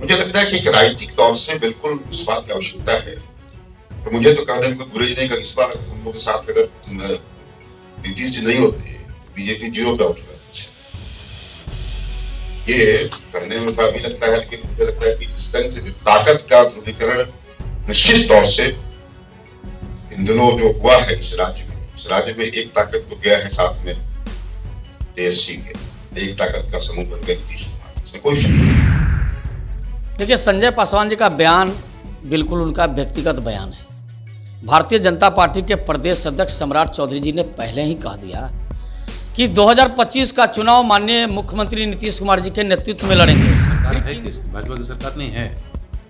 मुझे लगता है कि एक राजनीतिक तौर से बिल्कुल इस बात की आवश्यकता है। तो मुझे तो कहने में कोई गुरेज नहीं, इस बार हम लोग के साथ अगर नीतीश जी नहीं होते, बीजेपी 0 पे आउट हो जाती। ये कहने में भी लगता है, लेकिन मुझे लगता है कि इस ढंग से ताकत का ध्रुवीकरण निश्चित तौर से इन दिनों जो हुआ है इस राज्य में एक ताकत तो गया है साथ में तेजस्वी के, एक ताकत का समूह बन गया नीतीश कुमार, इसमें कोई शक नहीं। देखिए, संजय पासवान जी का बयान बिल्कुल उनका व्यक्तिगत बयान है। भारतीय जनता पार्टी के प्रदेश अध्यक्ष सम्राट चौधरी जी ने पहले ही कह दिया कि 2025 का चुनाव माननीय मुख्यमंत्री नीतीश कुमार जी के नेतृत्व में लड़ेंगे। सरकार है किसकी? भाजपा की सरकार नहीं है।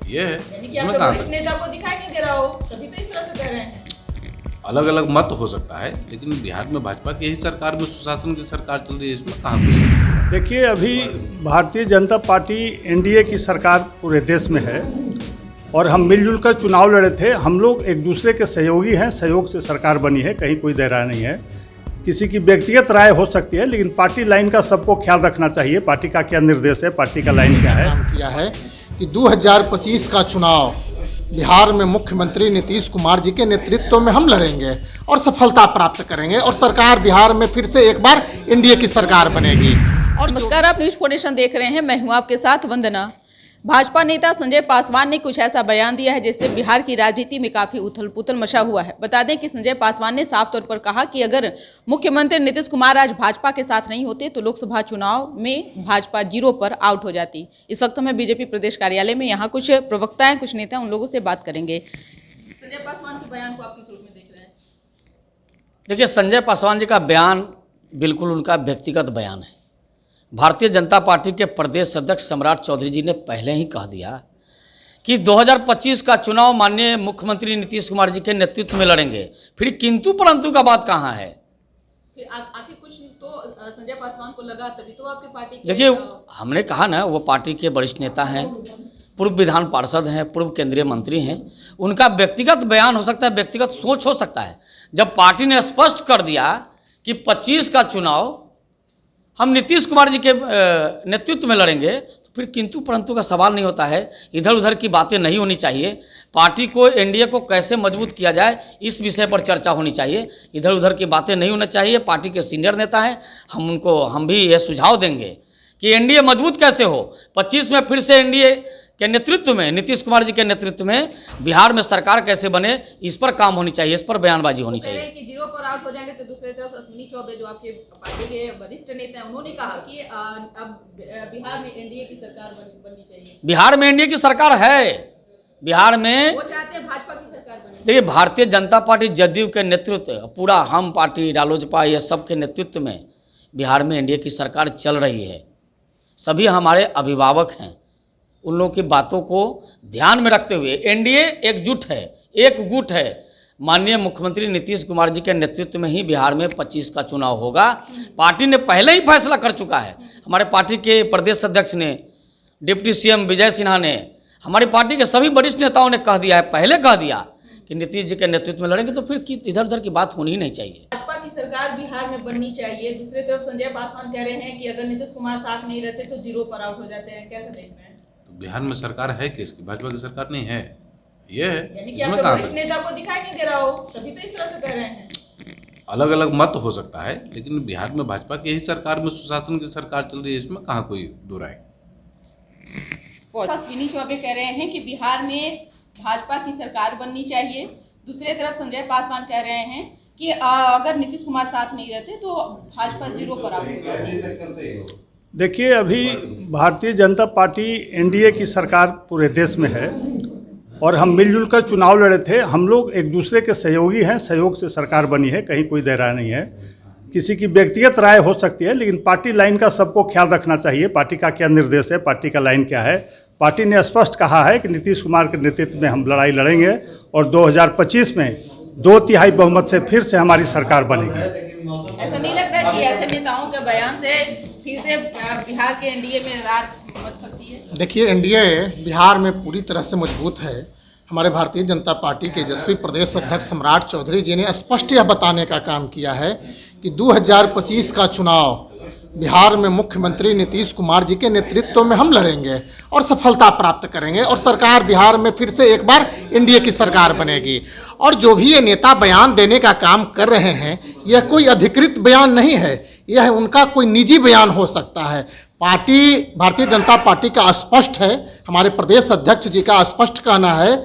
ये है, इसमें कहाँ से नेता को दिखाई नहीं दे रहा हो, तभी तो इस तरह से कह रहे हैं। अलग अलग मत हो सकता है, लेकिन बिहार में भाजपा की ही सरकार में सुशासन की सरकार चल रही है, इसमें कहाँ पे? देखिए, अभी भारतीय जनता पार्टी एनडीए की सरकार पूरे देश में है और हम मिलजुल कर चुनाव लड़े थे। हम लोग एक दूसरे के सहयोगी हैं, सहयोग से सरकार बनी है, कहीं कोई दरार नहीं है। किसी की व्यक्तिगत राय हो सकती है, लेकिन पार्टी लाइन का सबको ख्याल रखना चाहिए। पार्टी का क्या निर्देश है, पार्टी का लाइन क्या है। काम किया है कि 2025 का चुनाव बिहार में मुख्यमंत्री नीतीश कुमार जी के नेतृत्व में हम लड़ेंगे और सफलता प्राप्त करेंगे और सरकार बिहार में फिर से एक बार एनडीए की सरकार बनेगी। और नमस्कार, आप न्यूज़ फाउंडेशन देख रहे हैं, मैं हूं आपके साथ वंदना। भाजपा नेता संजय पासवान ने कुछ ऐसा बयान दिया है जिससे बिहार की राजनीति में काफी उथल पुथल मचा हुआ है। बता दें कि संजय पासवान ने साफ तौर पर कहा कि अगर मुख्यमंत्री नीतीश कुमार आज भाजपा के साथ नहीं होते तो लोकसभा चुनाव में भाजपा 0 पर आउट हो जाती। इस वक्त हमें बीजेपी प्रदेश कार्यालय में यहाँ कुछ प्रवक्ता हैं, कुछ नेता, उन लोगों से बात करेंगे। संजय पासवान के बयान को आप किस रूप में देख रहे हैं? देखिए, संजय पासवान जी का बयान बिल्कुल उनका व्यक्तिगत बयान है। भारतीय जनता पार्टी के प्रदेश अध्यक्ष सम्राट चौधरी जी ने पहले ही कह दिया कि 2025 का चुनाव माननीय मुख्यमंत्री नीतीश कुमार जी के नेतृत्व में लड़ेंगे। फिर किंतु परंतु का बात कहाँ है? फिर आखिर कुछ तो संजय पासवान को लगा, तभी तो आपकी पार्टी के देखिए, हमने कहा ना, वो पार्टी के वरिष्ठ नेता हैं, पूर्व विधान पार्षद हैं, पूर्व केंद्रीय मंत्री हैं। उनका व्यक्तिगत बयान हो सकता है, व्यक्तिगत सोच हो सकता है। जब पार्टी ने स्पष्ट कर दिया कि 25 का चुनाव हम नीतीश कुमार जी के नेतृत्व में लड़ेंगे, तो फिर किंतु परंतु का सवाल नहीं होता है। इधर उधर की बातें नहीं होनी चाहिए। पार्टी को, एनडीए को कैसे मजबूत किया जाए, इस विषय पर चर्चा होनी चाहिए। इधर उधर की बातें नहीं होना चाहिए। पार्टी के सीनियर नेता हैं, हम भी ये सुझाव देंगे कि एनडीए मजबूत कैसे हो। 25 में फिर से एनडीए के नेतृत्व में, नीतीश कुमार जी के नेतृत्व में बिहार में सरकार कैसे बने, इस पर काम होनी चाहिए, इस पर बयानबाजी होनी चाहिए। कि 0 पर आउट हो जाएंगे, तो दूसरी तरफ अश्विनी चौबे जो आपके पार्टी के वरिष्ठ नेता हैं, उन्होंने कहा कि अब बिहार में एनडीए की सरकार बननी चाहिए। बिहार में एनडीए की सरकार है। बिहार में वो चाहते हैं भाजपा की सरकार बने। देखिए, भारतीय जनता पार्टी, जदयू के नेतृत्व, पूरा हम पार्टी, रालोजपा, ये सब के नेतृत्व में बिहार में एनडीए की सरकार चल रही है। सभी हमारे अभिभावक हैं। उन लोगों की बातों को ध्यान में रखते हुए एनडीए एकजुट है, एकजुट है। माननीय मुख्यमंत्री नीतीश कुमार जी के नेतृत्व में ही बिहार में 25 का चुनाव होगा। पार्टी ने पहले ही फैसला कर चुका है। हमारे पार्टी के प्रदेश अध्यक्ष ने, डिप्टी सीएम विजय सिन्हा ने, हमारी पार्टी के सभी वरिष्ठ नेताओं ने कह दिया है, पहले कह दिया कि नीतीश जी के नेतृत्व में लड़ेंगे। तो फिर इधर उधर की बात होनी ही नहीं चाहिए। भाजपा की सरकार बिहार में बननी चाहिए। दूसरी तरफ संजय पासवान कह रहे हैं कि अगर नीतीश कुमार साथ नहीं रहते तो 0 पर आउट हो जाते हैं। कैसे देख रहे हैं? तो बिहार में सरकार है किसकी? भाजपा की सरकार नहीं है। ये है, यानी कि इसमें आपके कहाँ वरिष्ठ से? नेता को दिखाई नहीं दे रहा हो, तभी तो इस तरह से कह रहे हैं। अलग अलग मत हो सकता है, लेकिन बिहार में भाजपा की ही सरकार में सुशासन की सरकार चल रही है, इसमें कहाँ कोई दो राय। अश्विनी चौबे कह रहे हैं कि बिहार में भाजपा की सरकार बननी चाहिए। दूसरी तरफ संजय पासवान कह रहे हैं कि अगर नीतीश कुमार साथ नहीं रहते तो भाजपा 0 पर आउट हो जाती। देखिए, अभी भारतीय जनता पार्टी एनडीए की सरकार पूरे देश में है और हम मिलजुल कर चुनाव लड़े थे। हम लोग एक दूसरे के सहयोगी हैं, सहयोग से सरकार बनी है, कहीं कोई दरार नहीं है। किसी की व्यक्तिगत राय हो सकती है, लेकिन पार्टी लाइन का सबको ख्याल रखना चाहिए। पार्टी का क्या निर्देश है, पार्टी का लाइन क्या है। पार्टी ने स्पष्ट कहा है कि नीतीश कुमार के नेतृत्व में हम लड़ाई लड़ेंगे और 2025 में 2/3 बहुमत से फिर से हमारी सरकार बनेगी। ऐसा नहीं लगता कि ऐसे नेताओं के बयान से फिर से बिहार के एनडीए में रात मच सकती है? देखिए, एनडीए बिहार में पूरी तरह से मजबूत है। हमारे भारतीय जनता पार्टी के यशस्वी प्रदेश अध्यक्ष सम्राट चौधरी जी ने स्पष्ट यह बताने का काम किया है कि 2025 का चुनाव बिहार में मुख्यमंत्री नीतीश कुमार जी के नेतृत्व में हम लड़ेंगे और सफलता प्राप्त करेंगे और सरकार बिहार में फिर से एक बार एनडीए की सरकार बनेगी। और जो भी ये नेता बयान देने का काम कर रहे हैं, यह कोई अधिकृत बयान नहीं है, यह उनका कोई निजी बयान हो सकता है। पार्टी भारतीय जनता पार्टी का स्पष्ट है, हमारे प्रदेश अध्यक्ष जी का स्पष्ट कहना है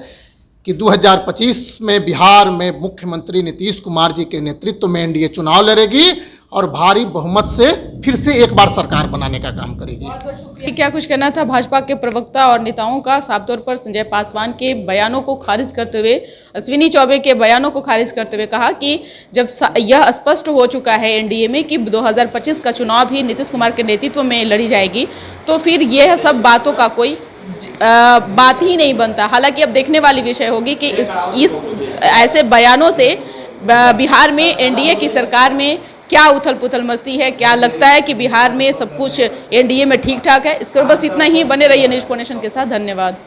कि 2025 में बिहार में मुख्यमंत्री नीतीश कुमार जी के नेतृत्व में एनडीए चुनाव लड़ेगी और भारी बहुमत से फिर से एक बार सरकार बनाने का काम करेगी। क्या कुछ कहना था भाजपा के प्रवक्ता और नेताओं का साफ तौर पर संजय पासवान के बयानों को खारिज करते हुए, अश्विनी चौबे के बयानों को खारिज करते हुए कहा कि जब यह स्पष्ट हो चुका है एनडीए में कि 2025 का चुनाव भी नीतीश कुमार के नेतृत्व में लड़ी जाएगी, तो फिर यह सब बातों का कोई बात ही नहीं बनता। हालांकि अब देखने वाली विषय होगी कि इस ऐसे बयानों से बिहार में एनडीए की सरकार में क्या उथल पुथल मचती है, क्या लगता है कि बिहार में सब कुछ एनडीए में ठीक ठाक है। इसके बस इतना ही। बने रहिए न्यूज़ 4 नेशन के साथ। धन्यवाद।